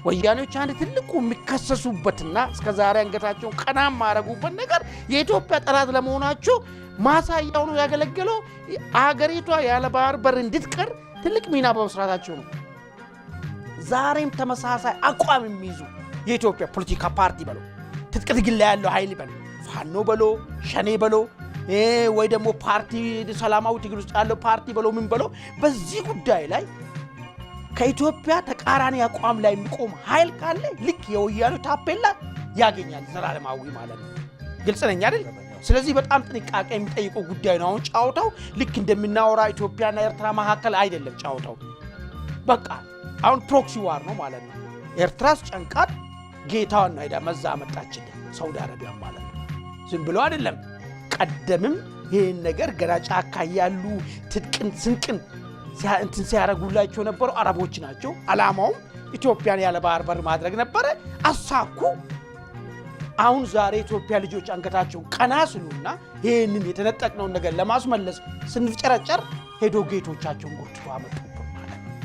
ወያኔዎች አንድ ትልቁ የሚከሰሱበትና እስከዛሬ አንገታቸውን ቀና ማረጉበት ነገር የኢትዮጵያ ጠላት ለመሆናቸው ማሳያው ነው ያገለገለው አገሪቷ ያለ ባህር በር እንድትቀር ትልቅ ሚና በመስራታቸው ነው ዛሬም ተመሳሳይ አቋም የሚይዙ የኢትዮጵያ ፖለቲካ ፓርቲ በለው ትጥቅ ትግል ላይ ያለው ኃይል በለው ፋኖ በለው ሸኔ በለው ወይ ደግሞ ፓርቲ ሰላማዊ ትግል ውስጥ ያለው ፓርቲ በለው ምን በለው በዚህ ጉዳይ ላይ ከኢትዮጵያ ተቃራኒ አቋም ላይ የሚቆም ኃይል ካለ ልክ የወያኔ ታፔላ ያገኛል ዘላለማዊ ማለት ነው ግልጽ ነኝ አይደል ስለዚህ በጣም ጥንቃቄ የሚጠይቀው ጉዳይ ነው አሁን ጫውታው ልክ እንደምናወራ ኢትዮጵያና ኤርትራ መካከል አይደለም ጫውታው በቃ አሁን ፕሮክሲ ዋር ነው ማለት ነው ኤርትራስ ጨንቃት ጌታዋን አይዳ መዛ መጣችልኝ ሳውዲ አረቢያ ማለት ነው ዝም ብሎ አይደለም ቀደምም ይሄን ነገር ገራጫ አካያሉ ትጥቅን ስንቅን ሲያረጉላቸው ነበሩ አረቦች ናቸው አላማው ኢትዮጵያን ያለ ባህር በር ማድረግ ነበር አሳኩ አሁን ዛሬ ኢትዮጵያ ልጆች አንገታቸው ቀና ስሉና ይሄንን የተነጠቅነው ነገር ለማስመለስ ስንጨረጨር ሄዶ ጌቶቻቸውን ጎትቶ አመጡ